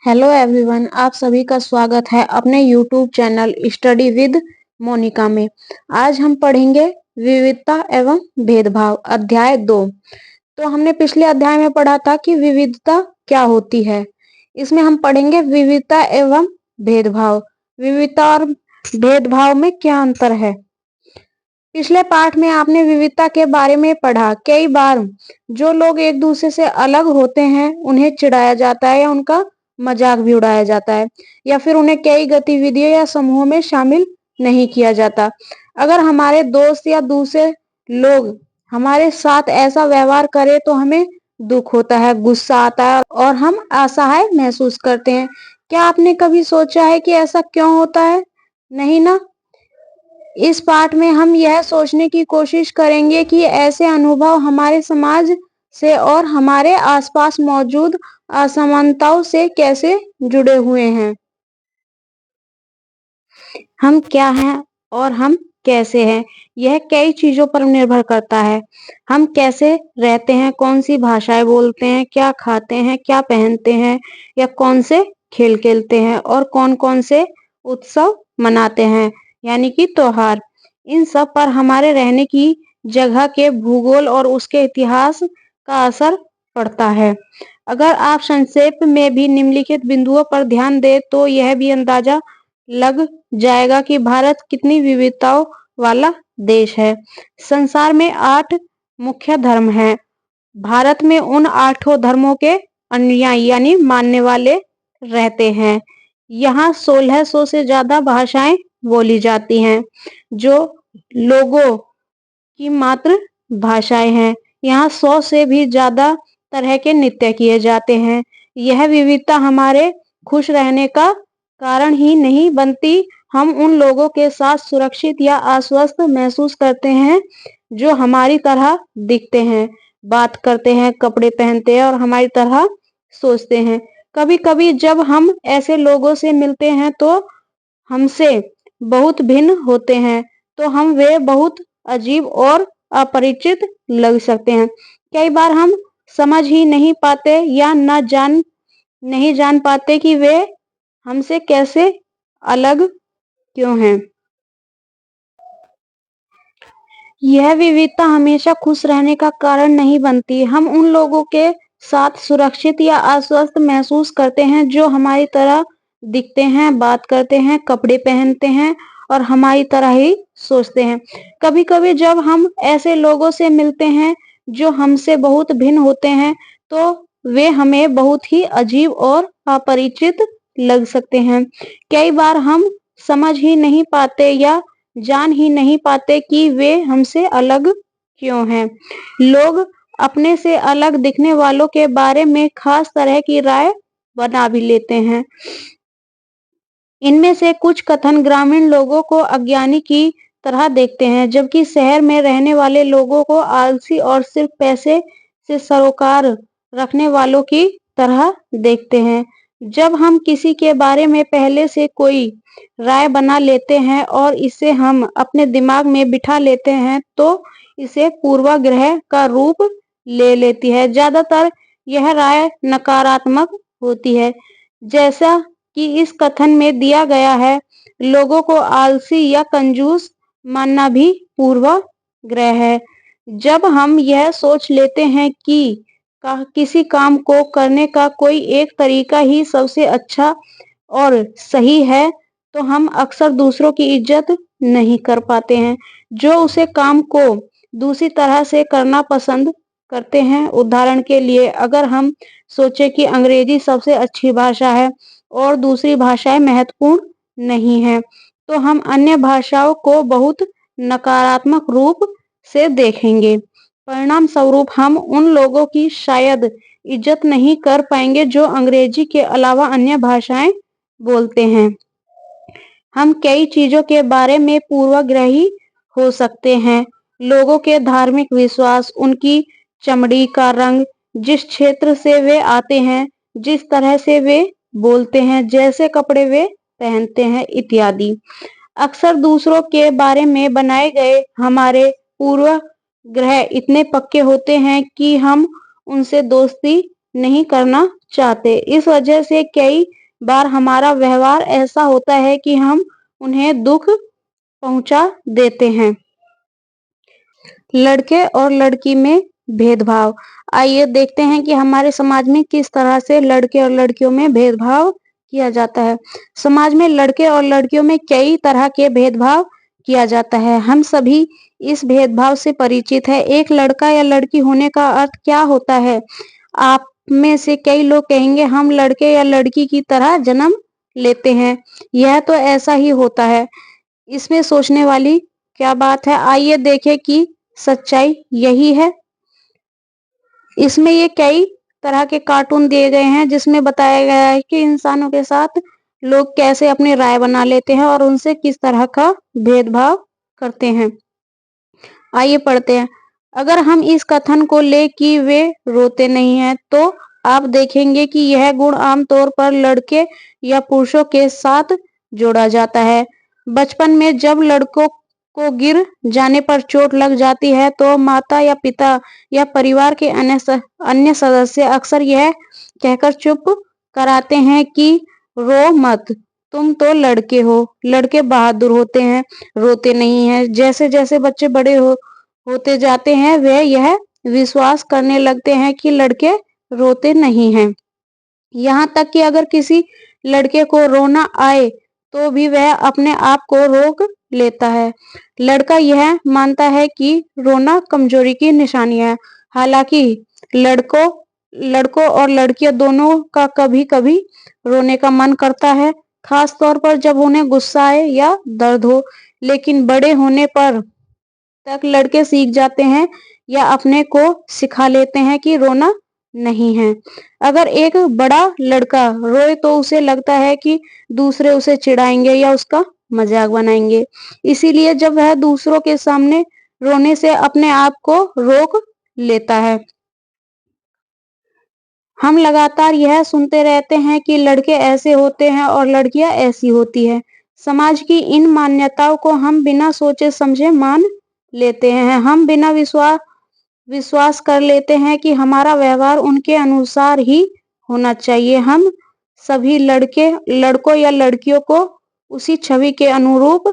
Hello everyone, आप सभी का स्वागत है अपने YouTube channel study with Monika में। आज हम पढ़ेंगे विविधता एवं भेदभाव अध्याय 2। तो हमने पिछले अध्याय में पढ़ा था कि विविधता क्या होती है। इसमें हम पढ़ेंगे विविधता एवं भेदभाव। विविधता और भेदभाव में क्या अंतर है। पिछले पाठ में आपने विविधता के बारे में पढ़ा। कई बार जो लोग एक दूसरे से अलग होते हैं उन्हें चिढ़ाया जाता है या उनका मजाक भी उड़ाया जाता है, या फिर उन्हें कई गतिविधियों या समूहों में शामिल नहीं किया जाता। अगर हमारे दोस्त या दूसरे लोग हमारे साथ ऐसा व्यवहार करें तो हमें दुख होता है, गुस्सा आता है और हम असहाय महसूस करते हैं। क्या आपने कभी सोचा है कि ऐसा क्यों होता है? नहीं ना। इस पाठ में हम यह सोचने की कोशिश करेंगे कि ऐसे अनुभव हमारे समाज से और हमारे आसपास मौजूद असमानताओं से कैसे जुड़े हुए हैं। हम क्या हैं और हम कैसे हैं, यह कई चीजों पर निर्भर करता है। हम कैसे रहते हैं, कौन सी भाषाएं बोलते हैं, क्या खाते हैं, क्या पहनते हैं, या कौन से खेल खेलते हैं और कौन कौन से उत्सव मनाते हैं, यानी कि त्योहार। इन सब पर हमारे रहने की जगह के भूगोल और उसके इतिहास का असर पड़ता है। अगर आप संक्षेप में भी निम्नलिखित बिंदुओं पर ध्यान दें तो यह भी अंदाजा लग जाएगा कि भारत कितनी विविधताओं वाला देश है। संसार में 8 मुख्य धर्म हैं। भारत में उन 8 धर्मों के अनुयायी यानी मानने वाले रहते हैं। यहाँ 1600 से ज्यादा भाषाएं बोली जाती हैं, जो लोगों की मातृ भाषाएं हैं। यहाँ 100 से भी ज्यादा तरह के नृत्य किए जाते हैं। यह विविधता हमारे खुश रहने का कारण ही नहीं बनती, हम उन लोगों के साथ सुरक्षित या अस्वस्थ महसूस करते हैं जो हमारी तरह दिखते हैं, बात करते हैं, कपड़े पहनते हैं और हमारी तरह सोचते हैं। कभी कभी जब हम ऐसे लोगों से मिलते हैं तो हमसे बहुत भिन्न होते हैं, तो हम वे बहुत अजीब और अपरिचित लग सकते हैं। कई बार हम समझ ही नहीं पाते या नहीं जान पाते कि वे हमसे कैसे अलग क्यों हैं। यह विविधता हमेशा खुश रहने का कारण नहीं बनती। हम उन लोगों के साथ सुरक्षित या अस्वस्थ महसूस करते हैं जो हमारी तरह दिखते हैं, बात करते हैं, कपड़े पहनते हैं और हमारी तरह ही सोचते हैं। कभी कभी जब हम ऐसे लोगों से मिलते हैं जो हमसे बहुत भिन्न होते हैं, तो वे हमें बहुत ही अजीब और अपरिचित लग सकते हैं। कई बार हम समझ ही नहीं पाते या जान ही नहीं पाते कि वे हमसे अलग क्यों हैं। लोग अपने से अलग दिखने वालों के बारे में खास तरह की राय बना भी लेते हैं। इनमें से कुछ कथन ग्रामीण लोगों को अज्ञानी की तरह देखते हैं, जबकि शहर में रहने वाले लोगों को आलसी और सिर्फ पैसे से सरोकार रखने वालों की तरह देखते हैं। जब हम किसी के बारे में पहले से कोई राय बना लेते हैं और इसे हम अपने दिमाग में बिठा लेते हैं, तो इसे पूर्वाग्रह का रूप ले लेती है। ज्यादातर यह राय नकारात्मक होती है, जैसा कि इस कथन में दिया गया है। लोगों को आलसी या कंजूस मानना भी पूर्वाग्रह है। जब हम यह सोच लेते हैं कि किसी काम को करने का कोई एक तरीका ही सबसे अच्छा और सही है, तो हम अक्सर दूसरों की इज्जत नहीं कर पाते हैं जो उसे काम को दूसरी तरह से करना पसंद करते हैं। उदाहरण के लिए, अगर हम सोचे कि अंग्रेजी सबसे अच्छी भाषा है और दूसरी भाषाएं महत्वपूर्ण नहीं है, तो हम अन्य भाषाओं को बहुत नकारात्मक रूप से देखेंगे। परिणाम स्वरूप हम उन लोगों की शायद इज्जत नहीं कर पाएंगे जो अंग्रेजी के अलावा अन्य भाषाएं बोलते हैं। हम कई चीजों के बारे में पूर्वाग्रही हो सकते हैं। लोगों के धार्मिक विश्वास, उनकी चमड़ी का रंग, जिस क्षेत्र से वे आते हैं, जिस तरह से वे बोलते हैं, जैसे कपड़े वे पहनते हैं इत्यादि। अक्सर दूसरों के बारे में बनाए गए हमारे पूर्वाग्रह इतने पक्के होते हैं कि हम उनसे दोस्ती नहीं करना चाहते। इस वजह से कई बार हमारा व्यवहार ऐसा होता है कि हम उन्हें दुख पहुंचा देते हैं। लड़के और लड़की में भेदभाव। आइए देखते हैं कि हमारे समाज में किस तरह से लड़के और लड़कियों में भेदभाव किया जाता है। समाज में लड़के और लड़कियों में कई तरह के भेदभाव किया जाता है। हम सभी इस भेदभाव से परिचित है। एक लड़का या लड़की होने का अर्थ क्या होता है? आप में से कई लोग कहेंगे हम लड़के या लड़की की तरह जन्म लेते हैं। यह तो ऐसा ही होता है। इसमें सोचने वाली क्या बात है? आइए देखें कि सच्चाई यही है। इसमें ये कई तरह के कार्टून दिए गए हैं जिसमें बताया गया है कि इंसानों के साथ लोग कैसे अपनी राय बना लेते हैं और उनसे किस तरह का भेदभाव करते हैं। आइए पढ़ते हैं। अगर हम इस कथन को ले कि वे रोते नहीं हैं, तो आप देखेंगे कि यह गुण आमतौर पर लड़के या पुरुषों के साथ जोड़ा जाता है। बचपन में जब लड़कों को गिर जाने पर चोट लग जाती है, तो माता या पिता या परिवार के अन्य सदस्य अक्सर यह कहकर चुप कराते हैं कि रो मत, तुम तो लड़के हो, लड़के बहादुर होते हैं, रोते नहीं हैं। जैसे जैसे बच्चे बड़े होते जाते हैं, वे यह विश्वास करने लगते हैं कि लड़के रोते नहीं हैं। यहाँ तक कि अगर किसी लड़के को रोना आए तो भी वह अपने आप को रोक लेता है। लड़का यह मानता है कि रोना कमजोरी की निशानी है। हालांकि लड़कों लड़कों और लड़कियों दोनों का कभी-कभी रोने का मन करता है, खास तौर पर जब उन्हें गुस्सा आए या दर्द हो। लेकिन बड़े होने पर तक लड़के सीख जाते हैं या अपने को सिखा लेते हैं कि रोना नहीं है। अगर एक बड़ा लड़का रोए तो उसे लगता है कि दूसरे उसे चिढ़ाएंगे या उसका मजाक बनाएंगे। इसीलिए जब वह दूसरों के सामने रोने से अपने आप को रोक लेता है। हम लगातार यह सुनते रहते हैं कि लड़के ऐसे होते हैं और लड़कियां ऐसी होती है। समाज की इन मान्यताओं को हम बिना सोचे समझे मान लेते हैं। हम बिना विश्वास कर लेते हैं कि हमारा व्यवहार उनके अनुसार ही होना चाहिए। हम सभी लड़कों या लड़कियों को उसी छवि के अनुरूप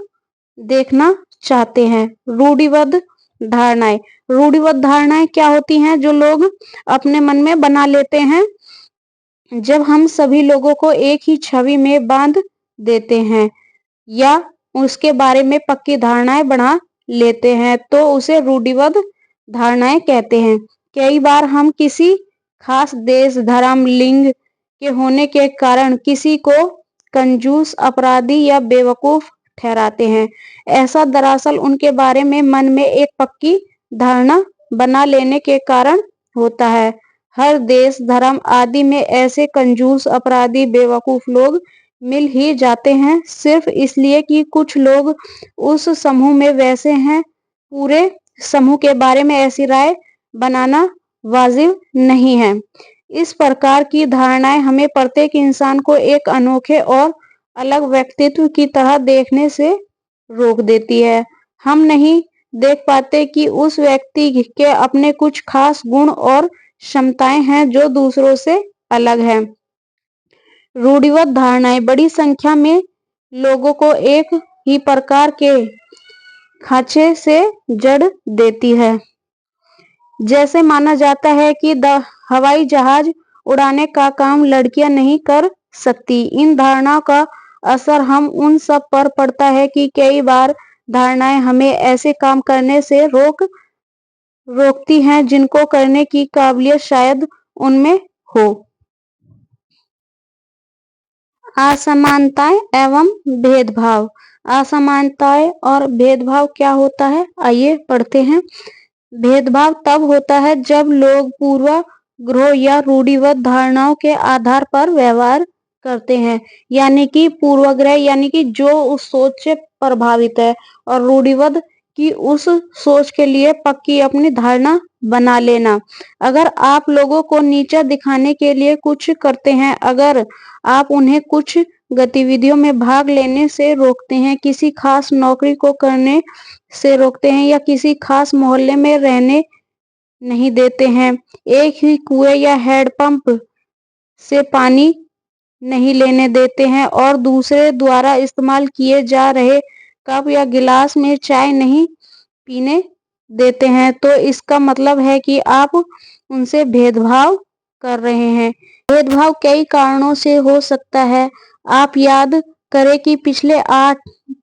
देखना चाहते हैं। रूढ़िबद्ध धारणाएं। रूढ़िबद्ध धारणाएं क्या होती हैं? जो लोग अपने मन में बना लेते हैं। जब हम सभी लोगों को एक ही छवि में बांध देते हैं या उसके बारे में पक्की धारणाएं बना लेते हैं, तो उसे रूढ़िबद्ध धारणाएं कहते हैं। कई बार हम किसी खास देश, धर्म, लिंग के होने के कारण किसी को कंजूस, अपराधी या बेवकूफ ठहराते हैं। ऐसा दरअसल उनके बारे में मन में एक पक्की धारणा बना लेने के कारण होता है। हर देश, धर्म आदि में ऐसे कंजूस, अपराधी, बेवकूफ लोग मिल ही जाते हैं, सिर्फ इसलिए कि कुछ लोग उस समूह में वैसे हैं। पूरे समूह के बारे में ऐसी राय बनाना वाजिब नहीं है। इस प्रकार की धारणाएं हमें प्रत्येक इंसान को एक अनोखे और अलग व्यक्तित्व की तरह देखने से रोक देती है। हम नहीं देख पाते कि उस व्यक्ति के अपने कुछ खास गुण और क्षमताएं हैं जो दूसरों से अलग हैं। रूढ़िबद्ध धारणाएं बड़ी संख्या में लोगों को एक ही प्रकार के खांचे से जड़ देती है। जैसे माना जाता है कि हवाई जहाज उड़ाने का काम लड़कियां नहीं कर सकती। इन धारणाओं का असर हम उन सब पर पड़ता है कि कई बार धारणाएं हमें ऐसे काम करने से रोकती हैं जिनको करने की काबिलियत शायद उनमें हो। असमानताएं एवं भेदभाव। असमानताएं और भेदभाव क्या होता है? आइए पढ़ते हैं। भेदभाव तब होता है जब लोग पूर्वाग्रह या रूढ़िबद्ध धारणाओं के आधार पर व्यवहार करते हैं। यानी कि पूर्वाग्रह यानी कि जो उस सोच से प्रभावित है, और रूढ़िबद्ध की उस सोच के लिए पक्की अपनी धारणा बना लेना। अगर आप लोगों को नीचा दिखाने के लिए कुछ करते हैं, अगर आप उन्हें कुछ गतिविधियों में भाग लेने से रोकते हैं, किसी खास नौकरी को करने से रोकते हैं या किसी खास मोहल्ले में रहने नहीं देते हैं। एक ही कुएं या हैंडपंप से पानी नहीं लेने देते हैं और दूसरे द्वारा इस्तेमाल किए जा रहे कप या गिलास में चाय नहीं पीने देते हैं, तो इसका मतलब है कि आप उनसे भेदभाव कर रहे हैं। भेदभाव कई कारणों से हो सकता है। आप याद करें कि पिछले 8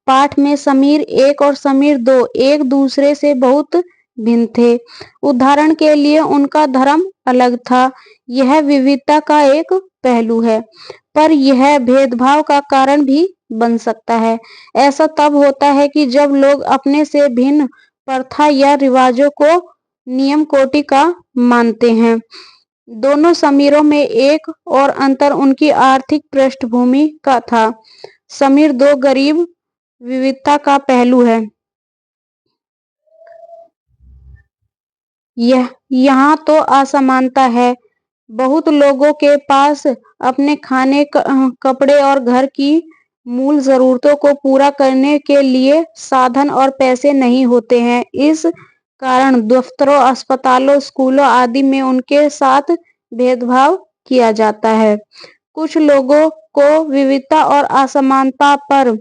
पाठ में समीर 1 और समीर 2 एक दूसरे से बहुत भिन्न थे। उदाहरण के लिए उनका धर्म अलग था। यह विविधता का एक पहलू है, पर यह भेदभाव का कारण भी बन सकता है। ऐसा तब होता है कि जब लोग अपने से भिन्न प्रथा या रिवाजों को नियम कोटि का मानते हैं। दोनों समीरों में एक और अंतर उनकी आर्थिक पृष्ठभूमि का था। समीर 2 गरीब विविधता का पहलू है। यहाँ तो असमानता है। बहुत लोगों के पास अपने खाने, कपड़े और घर की मूल जरूरतों को पूरा करने के लिए साधन और पैसे नहीं होते हैं। इस कारण दफ्तरों, अस्पतालों, स्कूलों आदि में उनके साथ भेदभाव किया जाता है। कुछ लोगों को विविधता और असमानता पर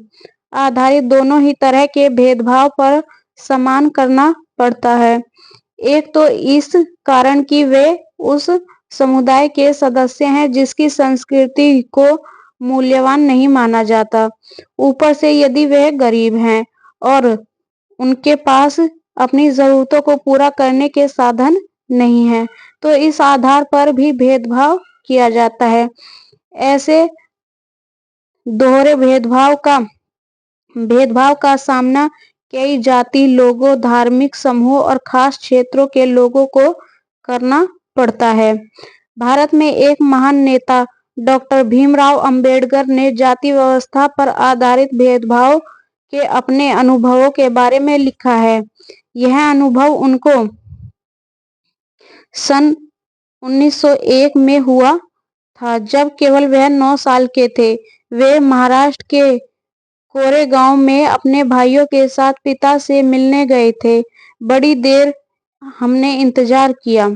आधारित दोनों ही तरह के भेदभाव पर समान करना पड़ता है। एक तो इस कारण कि वे उस समुदाय के सदस्य हैं जिसकी संस्कृति को मूल्यवान नहीं माना जाता। ऊपर से यदि वे गरीब हैं और उनके पास अपनी जरूरतों को पूरा करने के साधन नहीं हैं, तो इस आधार पर भी भेदभाव किया जाता है। ऐसे दोहरे भेदभाव का सामना कई जाति, लोगों, धार्मिक समूहों और खास क्षेत्रों के लोगों को करना पड़ता है। भारत में एक महान नेता डॉक्टर भीमराव अंबेडकर ने जाति व्यवस्था पर आधारित भेदभाव के अपने अनुभवों के बारे में लिखा है। यह अनुभव उनको सन 1901 में हुआ था, जब केवल वह 9 साल के थे। वे महाराष्ट्र के कोरेगांव में अपने भाइयों के साथ पिता से मिलने गए थे। बड़ी देर हमने इंतजार किया,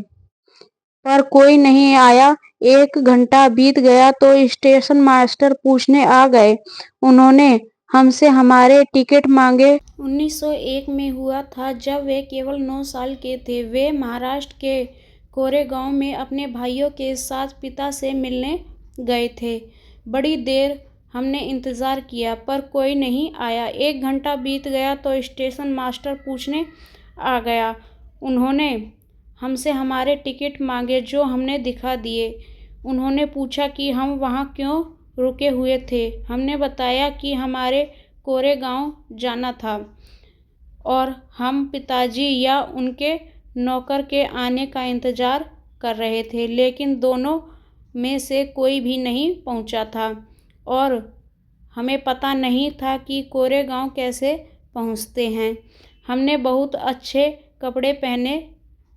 पर कोई नहीं आया। 1 घंटा बीत गया तो स्टेशन मास्टर पूछने आ गए। उन्होंने हमसे हमारे टिकट मांगे। 1901 में हुआ था, जब वे केवल 9 साल के थे। वे महाराष्ट्र के कोरेगांव में अपने भाइयों के साथ पिता से मिलने गए थे। बड़ी देर हमने इंतजार किया, पर कोई नहीं आया। 1 घंटा बीत गया तो स्टेशन मास्टर पूछने आ गया। उन्होंने हमसे हमारे टिकट मांगे, जो हमने दिखा दिए। उन्होंने पूछा कि हम वहाँ क्यों रुके हुए थे। हमने बताया कि हमारे कोरेगांव जाना था और हम पिताजी या उनके नौकर के आने का इंतजार कर रहे थे, लेकिन दोनों में से कोई भी नहीं पहुंचा था और हमें पता नहीं था कि कोरेगांव कैसे पहुंचते हैं। हमने बहुत अच्छे कपड़े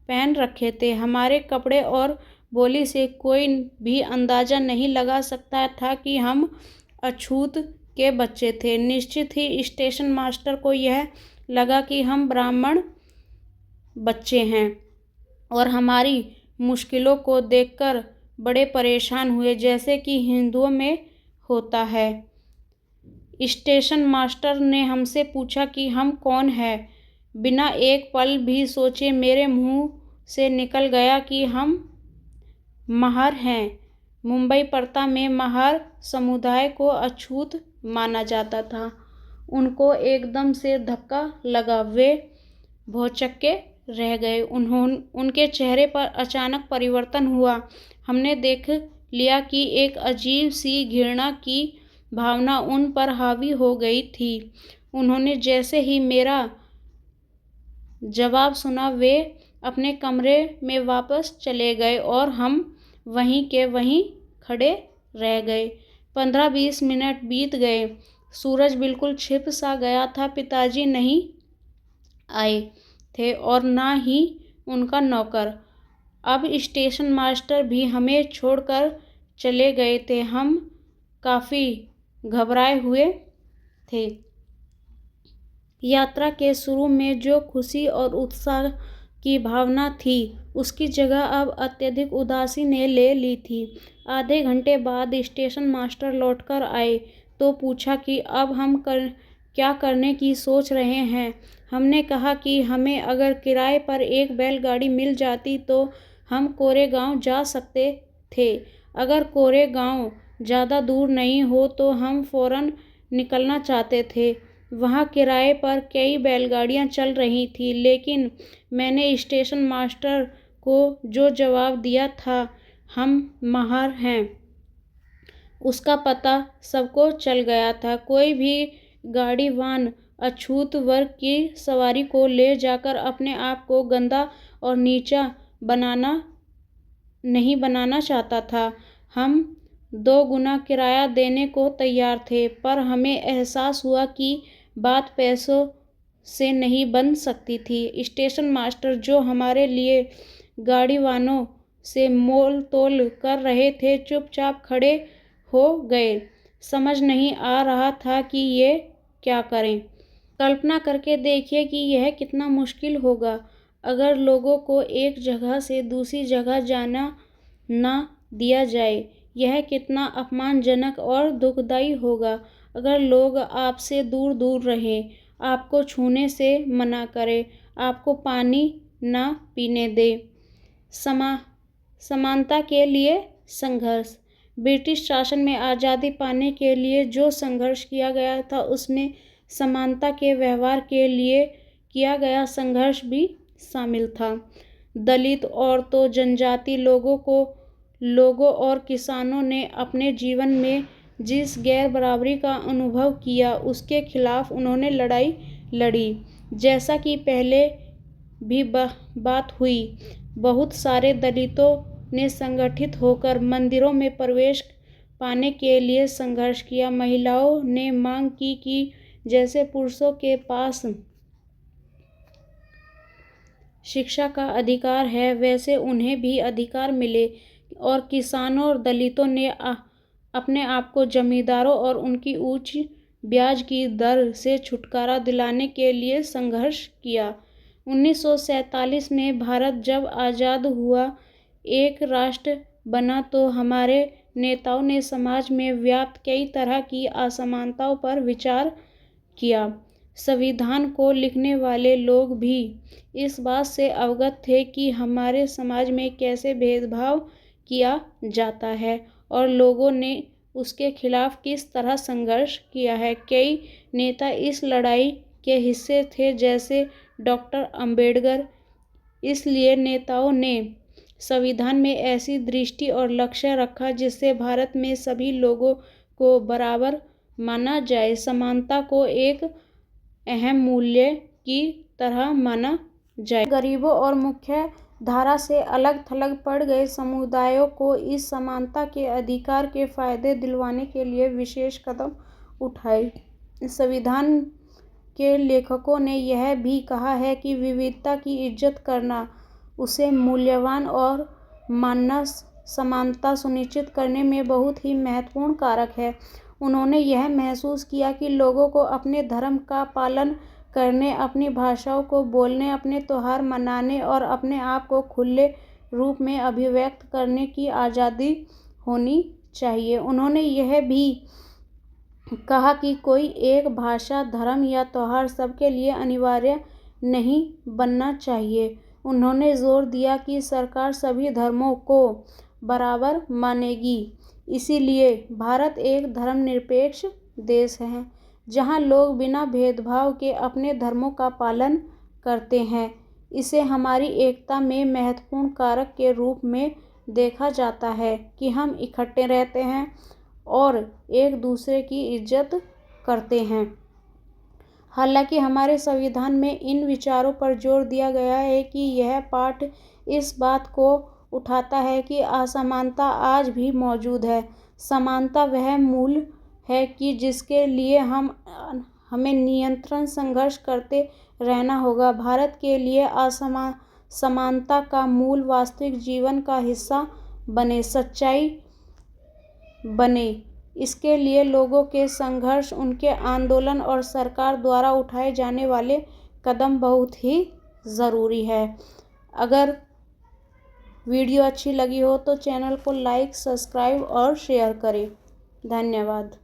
पहन रखे थे। हमारे कपड़े और बोली से कोई भी अंदाजा नहीं लगा सकता था कि हम अछूत के बच्चे थे। निश्चित ही स्टेशन मास्टर को यह लगा कि हम ब्राह्मण बच्चे हैं और हमारी मुश्किलों को देखकर बड़े परेशान हुए, जैसे कि हिंदुओं में होता है। स्टेशन मास्टर ने हमसे पूछा कि हम कौन हैं। बिना एक पल भी सोचे मेरे मुंह से निकल गया कि हम महार हैं। मुंबई प्रथा में महार समुदाय को अछूत माना जाता था। उनको एकदम से धक्का लगा। वे भौचक्के रह गए। उनके चेहरे पर अचानक परिवर्तन हुआ। हमने देख लिया कि एक अजीब सी घृणा की भावना उन पर हावी हो गई थी। उन्होंने जैसे ही मेरा जवाब सुना, वे अपने कमरे में वापस चले गए और हम वहीं के वहीं खड़े रह गए। 15-20 मिनट बीत गए। सूरज बिल्कुल छिप सा गया था। पिताजी नहीं आए थे और ना ही उनका नौकर। अब स्टेशन मास्टर भी हमें छोड़कर चले गए थे। हम काफ़ी घबराए हुए थे। यात्रा के शुरू में जो खुशी और उत्साह की भावना थी उसकी जगह अब अत्यधिक उदासी ने ले ली थी। आधे घंटे बाद स्टेशन मास्टर लौटकर आए तो पूछा कि अब हम क्या करने की सोच रहे हैं। हमने कहा कि हमें अगर किराए पर एक बैलगाड़ी मिल जाती तो हम कोरेगांव जा सकते थे। अगर कोरेगांव ज़्यादा दूर नहीं हो तो हम फ़ौरन निकलना चाहते थे। वहाँ किराए पर कई बैलगाड़ियाँ चल रही थीं, लेकिन मैंने स्टेशन मास्टर को जो जवाब दिया था, हम माहर हैं, उसका पता सबको चल गया था। कोई भी गाड़ीवान अछूत वर्ग की सवारी को ले जाकर अपने आप को गंदा और नीचा नहीं बनाना चाहता था। हम 2 गुना किराया देने को तैयार थे, पर हमें एहसास हुआ कि बात पैसों से नहीं बन सकती थी। स्टेशन मास्टर, जो हमारे लिए गाड़ीवानों से मोल तोल कर रहे थे, चुपचाप खड़े हो गए। समझ नहीं आ रहा था कि ये क्या करें। कल्पना करके देखिए कि यह कितना मुश्किल होगा अगर लोगों को एक जगह से दूसरी जगह जाना ना दिया जाए। यह कितना अपमानजनक और दुखदायी होगा अगर लोग आपसे दूर दूर रहें, आपको छूने से मना करें, आपको पानी ना पीने दें। समानता के लिए संघर्ष। ब्रिटिश शासन में आज़ादी पाने के लिए जो संघर्ष किया गया था, उसमें समानता के व्यवहार के लिए किया गया संघर्ष भी शामिल था। दलित, औरतों, जनजाति लोगों और किसानों ने अपने जीवन में जिस गैर बराबरी का अनुभव किया, उसके खिलाफ उन्होंने लड़ाई लड़ी। जैसा कि पहले भी बात हुई, बहुत सारे दलितों ने संगठित होकर मंदिरों में प्रवेश पाने के लिए संघर्ष किया। महिलाओं ने मांग की कि जैसे पुरुषों के पास शिक्षा का अधिकार है, वैसे उन्हें भी अधिकार मिले। और किसानों और दलितों ने अपने आप को जमींदारों और उनकी उच्च ब्याज की दर से छुटकारा दिलाने के लिए संघर्ष किया। 1947 में भारत जब आज़ाद हुआ, एक राष्ट्र बना, तो हमारे नेताओं ने समाज में व्याप्त कई तरह की असमानताओं पर विचार किया। संविधान को लिखने वाले लोग भी इस बात से अवगत थे कि हमारे समाज में कैसे भेदभाव किया जाता है और लोगों ने उसके खिलाफ किस तरह संघर्ष किया है। कई नेता इस लड़ाई के हिस्से थे, जैसे डॉक्टर अंबेडकर। इसलिए नेताओं ने संविधान में ऐसी दृष्टि और लक्ष्य रखा जिससे भारत में सभी लोगों को बराबर माना जाए, समानता को एक अहम मूल्य की तरह माना जाए। गरीबों और मुख्य धारा से अलग थलग पड़ गए समुदायों को इस समानता के अधिकार के फायदे दिलवाने के लिए विशेष कदम उठाए। संविधान के लेखकों ने यह भी कहा है कि विविधता की इज्जत करना, उसे मूल्यवान और मानना समानता सुनिश्चित करने में बहुत ही महत्वपूर्ण कारक है। उन्होंने यह महसूस किया कि लोगों को अपने धर्म का पालन करने, अपनी भाषाओं को बोलने, अपने त्योहार मनाने और अपने आप को खुले रूप में अभिव्यक्त करने की आज़ादी होनी चाहिए। उन्होंने यह भी कहा कि कोई एक भाषा, धर्म या त्योहार सबके लिए अनिवार्य नहीं बनना चाहिए। उन्होंने जोर दिया कि सरकार सभी धर्मों को बराबर मानेगी। इसीलिए भारत एक धर्मनिरपेक्ष देश है, जहाँ लोग बिना भेदभाव के अपने धर्मों का पालन करते हैं। इसे हमारी एकता में महत्वपूर्ण कारक के रूप में देखा जाता है कि हम इकट्ठे रहते हैं और एक दूसरे की इज्जत करते हैं। हालांकि हमारे संविधान में इन विचारों पर जोर दिया गया है कि यह पाठ इस बात को उठाता है कि असमानता आज भी मौजूद है। समानता वह मूल है कि जिसके लिए हमें निरंतर संघर्ष करते रहना होगा। भारत के लिए समानता का मूल वास्तविक जीवन का हिस्सा बने, सच्चाई बने। इसके लिए लोगों के संघर्ष, उनके आंदोलन और सरकार द्वारा उठाए जाने वाले कदम बहुत ही ज़रूरी है। अगर वीडियो अच्छी लगी हो तो चैनल को लाइक, सब्सक्राइब और शेयर करें। धन्यवाद।